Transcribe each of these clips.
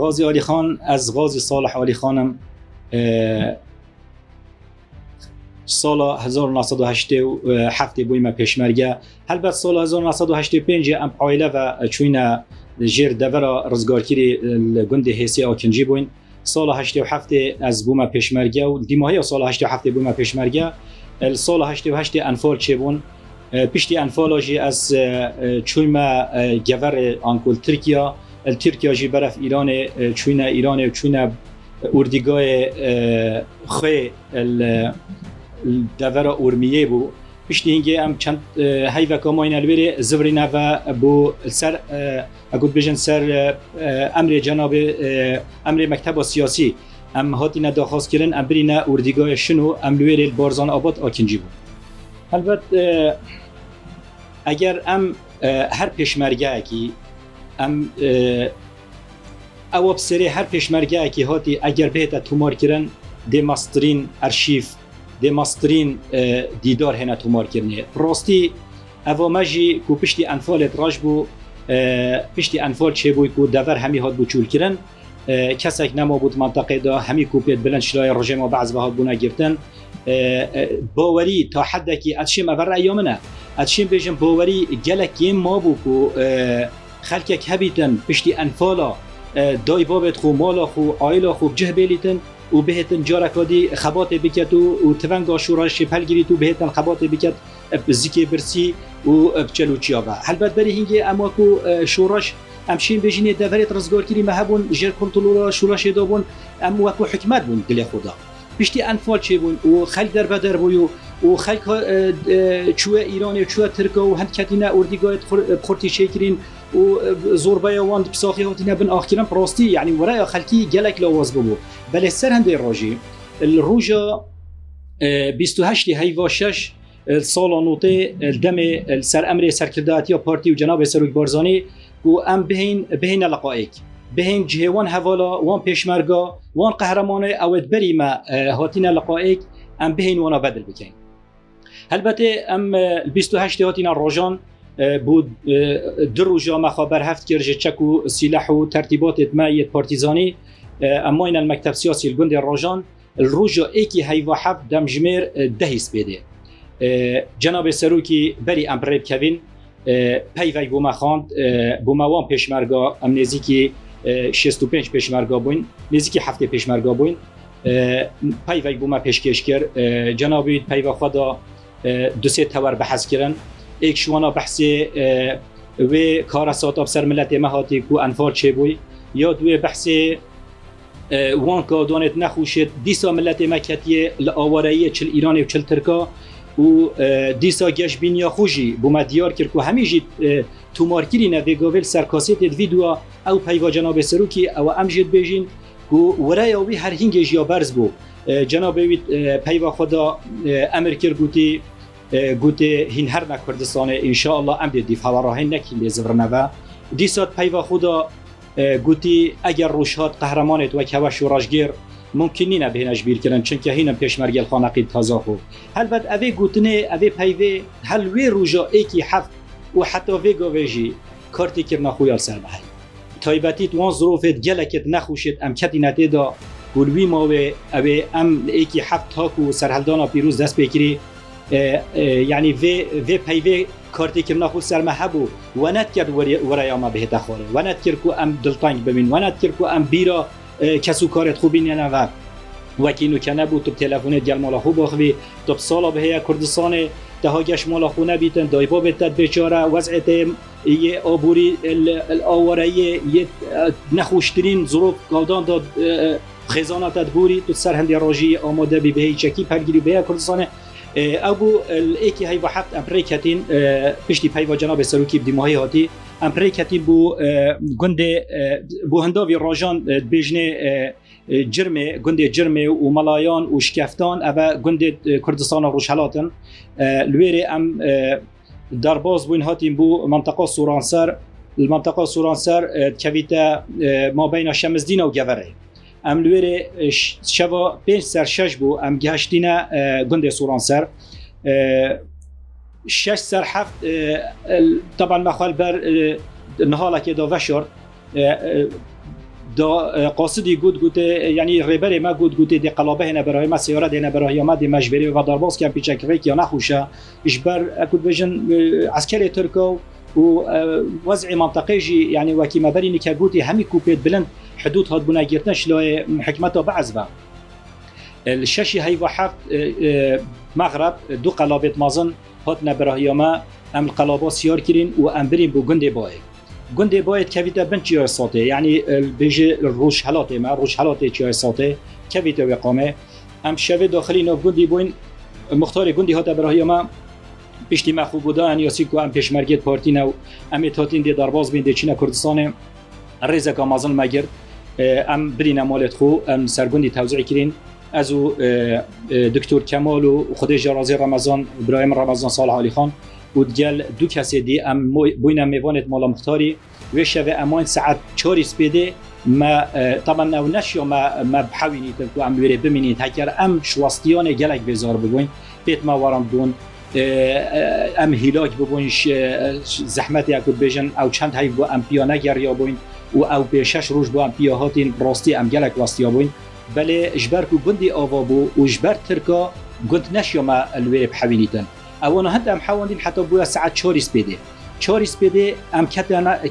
غازی علی خان از غازی صالح علی خانم سال 1987 بویم پیشمرگه. البته سال 1985 ام عائله و چوینا جیر دورا رزگارکیری گنده حسی آکنجی بوین. سال 87 از بوم پیشمرگه و دیماهی سال 87 بوم پیشمرگه. سال 88 انفال چه بون پشتی انفالاجی از چویما گور آنکول ترکیه جی برف ایران چوینا ایران و چوینا اردیگاه خی دورا اورمیه بو. پشتی اینگه ام چند هیوا کاماین البری زورینا و بو سر اگود بجن سر امر جناب امر مکتب سیاسی ام هاتینا داخواست کردن ام برینا اردیگاه شنو ام لویر بارزان آباد آکنجی بود. البته اگر ام هر پیشمرگه کی ام او بسری هر پیشمرگه کی هاتی اگر بهت تومار کردن دماسترین ارشیف دماسترین دیدار هنه تومار کردنه راستی او ماجی کو پشتی انفال راج بو پشتی انفال چه بوی کو دور همی هات بو چول کردن کسک نما بود منطقه دا همی کوپیت بلند شلای رژیم و بعض بهات بونا گرفتن باوری تا حد کی اتشیم اول ایامنا اتشیم بجم باوری گلک ما بو کو خلک هبیتن پشتی انفالا دای بابت خو مالا خو عائله خو جه بیلیتن و بهتن جارکادی خبات بکت و تونگا شورش پلگیری تو بهتن خبات بکت زیکی برسی و بچلوچیا و البته بری هنگی اما کو شورش امشین بجینه دورت رزگار کری مهبون جر کنترل شورش دابون ام وکو حکمت بون دل خدا پشتی انفال چه بون و خلق در بدر بویو و خلق چوه ایران و چوه ترکا و هند کتینا اردیگاه خورتی شکرین و زوربای وان بساخی هاتینا بن آخرین پراستی یعنی ورای خلقی گلک لواز ببو بله سر هنده راجی الروجا 28 هیوا 6 سال نوته دم سر امر سرکرداتی پارتی و جناب سروک بارزانی و ام بهین لقائق بهین جهوان حوالا وان پیشمرگا وان قهرمانه اود بری ما هاتینا لقائق ام بهین وانا بدل بکن. البته ام 28 هاتینا روجان بود در روجا ما خبر هفت کرد چک و سلاح و ترتیبات اتماعی پارتیزانی اما این المکتب سیاسی الگند روجان الروجا ایکی هیوا هفت دمجمیر دهیس بیده جناب سروکی بری امپریب کوین پیوی بوما خواند بوما وان پیشمرگا ام نزیکی 65 پیشمرگا بوین نزیکی 7 پیشمرگا بوین پیوی بوما پیشکش کرد جنابی پیوا خدا دو سه تور بحث کردن ایک شوانا بحثی و کارسات ابسر ملت مهاتی کو انفال چه بوی یا دوی بحثی وان که دانت نخوشید دیسا ملت مکتیه لآوارایی چل ایرانی و چل ترکا و دیسا گش بینیا خوشی بوما دیار کرد که همیجی تومارکیری نویگاویل سرکاسیت ویدیو او پیوا جناب سروکی او امجید بیجین که ورای اوی هر هنگی جیا برز بو جناب پیوا خدا امر کرد گوتی هین هر نکردستانه انشاءالله ام دید دفاع راهی نکیم لیزورنه و دیسات پیوا خدا گوتی اگر روشهات قهرمانت و کواش و راجگیر ممکنی نه بهنش بیر کردن چون که هینم پیشمرگل خانقید تازه خو البته اوی گوتنه اوی پیوی هلوی روجا ایکی هفت و حتی وی گاویجی کارتی کرنا خویال سر بحی تایبتیت وان ظروفت گلکت نخوشید ام کتی نتیدا گلوی ماوی اوی ام ایکی هفت تاکو سرحلدانا پیروز دست بکری یعنی وی پیوی کارتی کرنا خو سر محبو و نت کرد وریا ما بهت خوره و نت کرد کو ام دلتنگ ببین و نت کرد کو ام بیرا کسو کارت خوبی نه و وکینو کنه بود تو تلفن گل مالا خوب بخوی تو سالا به کردستان دهاگش مالا خو نبیتن دایبا بتد بیچاره وضعیت یه آبوری الاوارایی یه نخوشترین ظروف گادان داد خزانه تدبوری تو سرهندی راجی آماده بی بهی چکی پرگیری به کردستان ابو ایکی هی وحت امریکتین پشتی پیوا جناب سروکی بدیماهی هاتی امریکتین بو گنده بو هنداوی راجان بیجنه جرمه گنده جرمه و ملایان و شکفتان او گنده کردستان روشهلاتن لویره ام درباز بوین هاتیم بو منطقه سورانسر المنطقه سورانسر کویتا ما بین شمزدین و گوره ام لویره شوا 5 سر 6 بو ام گهشتینا گنده سورانسر 6 سر 7 طبعا مخال بر نهاله که دا وشارد دا قاصدی گوت یعنی ریبر ما گوت دی قلابه نه برای ما سیاره دی نه برای ما دی مجبری و درباز کم پیچک یا نخوشه اجبر اكو بيجن عسكري تركو ووضع منطقي جي يعني وكيما بريني كابوتي همي كوبيت بلند حدود هاد بنا جرتنش لو حكمته بعزبه الشاشي هاي وحفت مغرب دو قلابات مازن هات نبراهيما ام القلابات سيار كرين و ام برين بو گندي بايد كفيتا بنتشي صوتي يعني بيجي الروش حالاتي ما روش حالاتي تشي صوتي كفيتا وقامه ام شوي داخلين گندي بوين مختار گندي هات براهيما پشتی ما خوب بودن یا سیکو ام پیشمرگیت پارتینا و ام تاتین دی درباز بین دی چین کردستان ریزه که مازن مگرد ام برین مالت خو ام سرگوندی توزیع کرین ازو دکتر کمال و خودی جرازی رمضان ابراهیم رمضان صالح علی خان و دیگل دو کسی دی ام بوینم میوانت مالا مختاری و شوه امان ساعت 4 سپیده ما طبعا او نشیا ما بحاوینی تلکو ام ویره بمینید هکر ام شواستیان گلک بزار بگوین بیت ما وارم دون ام هیلاک ببوینش زحمت یک بیشن او چند هایی با ام پیانه گریا بوین و او به 6 روز با ام پیاهاتین راستی ام گلک واسطیا بوین بله اجبر کو گندی آوا بو و اجبر ترکا گند نشیا ما الویر بحوینیتن اونا هند ام حواندین حتی بویا ساعت 4 سپیده ام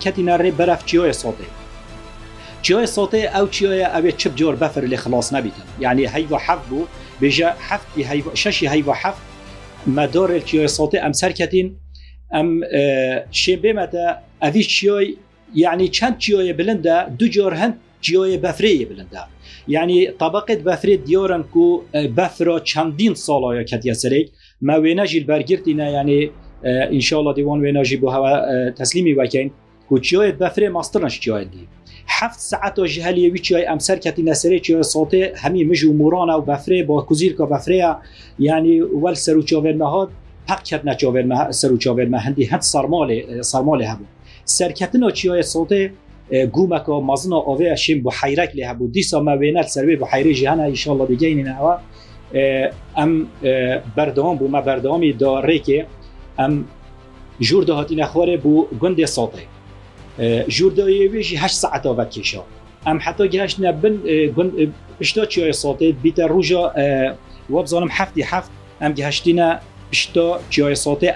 کتینا ری برف چیای ساته او چیای او چپ جور بفر لی خلاص نبیتن یعنی هی و حفت بو بیجا حفتی هی و ششی هی و حفت مدار الچیای صوتی ام سرکتین ام شنبه متا اوی چیای یعنی چند چیای بلنده دو جار هند چیای بفری بلنده یعنی طبقه بفری دیارن کو بفرا چندین سالای کتیا سریک ما ویناجی برگرتینا یعنی انشالله دیوان ویناجی بو هوا تسلیمی وکین کو چیای بفری ماسترنش چیای دی 7 ساعت جهلی ویچای ام سرکتینا سری چیای صوتی همی مجو مورانا و بفری با کوزیر کا بفریا یعنی ول سروچاور نهاد پاک کرد نچاور سروچاور مهندی هند سرمال هبو سرکتنا چیای صوت گومکا مازنا اوه شیم بو حیرک له هبو دیسا ما وینات سروی بو حیری جهان ان شاء الله دیگه نه وا ام بردام بو ما بردامی داره که ام جور دهاتین خوره بو گند صوت جور دایوی 8 ساعت وکیشا ام حتی گهش نبن گند اشتا چیای صوت بیت روجا وابزانم هفت ام گهشتینا اشتا چیای صوت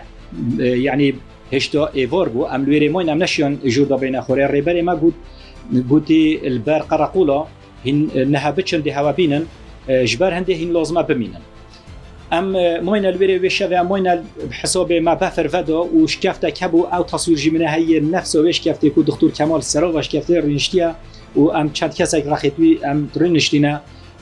یعنی هشتا ایوار بو ام لویری ماین ام نشیان جوردا بین خوره ریبری ما گوتی البر قرقولا هن نهبتشن دی هوا بینن جبر هنده هن لازمه بمینن ام ماین الویری وشه و ماین بحساب ما بفر ودا و شکفته کبو او تصویر جمینه هی نفس و شکفته کو دکتر کمال سرا و شکفته رینشتیا و ام چند کسک رخیتوی ام رینشتینا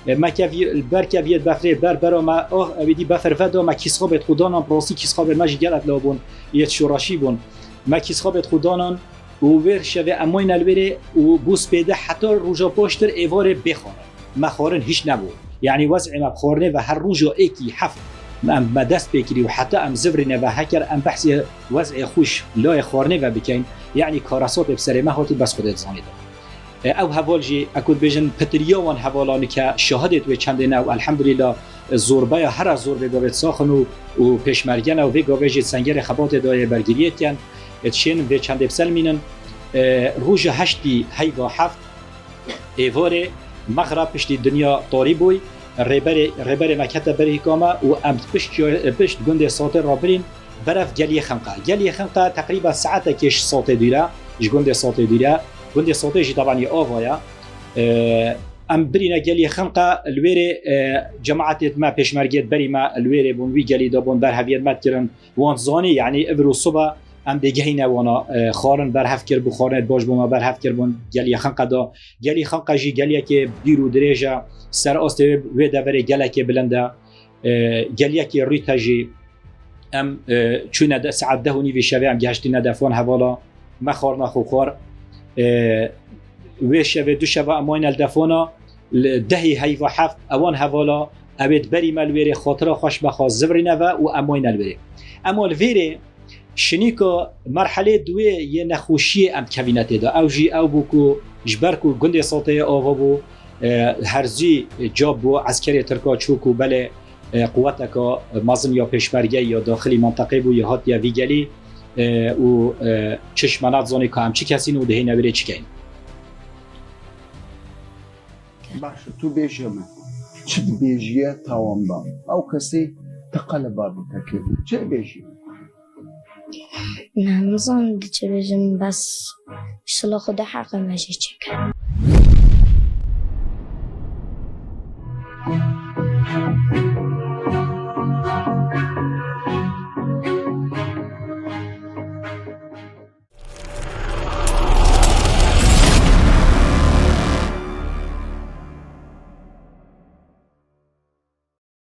ما كافي البركافيت بفري بربرا ما ابدي بفر فدا ما كيسخابت خدانان براسي كيسخاب ما جلت لابون يت شوراشي بون ما كيسخابت خدانان و ور شوه اموين البري و بوس بده حتى روجا پشتر ایوار بخوره ما خورن هیچ نبود يعني وضع ما بخورنه و هر روجا ايكي حفظ ما دست بكري و حتى ام زبرنه و هكر ام بحث وضع خوش لا خورنه و بكين يعني كاراسات بسر ما هاتي بس خودت زانيده او حوالجی اکود بیشن پتریوان حوالانی که شاهدت و چندینه و الحمدلله زوربای هر زوربه گاوت ساخن و پیشمرگن و گاویج سنگر خبات دای برگریت کن اتشین و چند افسل مینن روز هشتی هیوا هفت ایوار مغرب پشتی دنیا طاری بوی ریبر مکت بری کاما و ام پشت گنده ساته را برین برف گلی خنقه تقریبا ساعت کش ساته دیره گنده ساته دیره گنده ساته جی طبعا آوایا ام برينا جالي خنقه الويري جماعه ما بيشمرجيت بري ما الويري بون وي جالي دابون برهبيت ماتكرن وان زاني يعني ابرو صبح ام دجهينا وانا خارن برهفكر بخارنت باش بوما برهفكر بون جالي خنقه دا جالي خنقه جي جالي كي بيرو دريجا سر است و دوري جالي كي بلندا جالي كي ريتاجي ام چون ساعت 10 في شبه ام جهشتنا دفون حوالا ما خارنا خو خار و شبه دو شبه اماین الدفانا دهی هی و هفت اوان حوالا اوید بری ملویره خاطره خوش بخوا زبرینه و اماین الویره اما الویره شنیکا مرحله دوی یه نخوشی ام کوینته دا او جی او بوکو جبرکو گنده ساته آوا بو هرزی جاب بو عسکری ترکا چوکو بله قوتکا مازن یا پیشمرگه یا داخلی منطقه بو یا هات یا ویگلی و چشمانات زانی که هم چی کسین و دهی نویره چی کین باشه تو بیشمه چه بیجیه تاوانبا او کسی تقلبا بتکه چه بیجی نه نظام چه بجم بس شلا خود حق ماشي چکن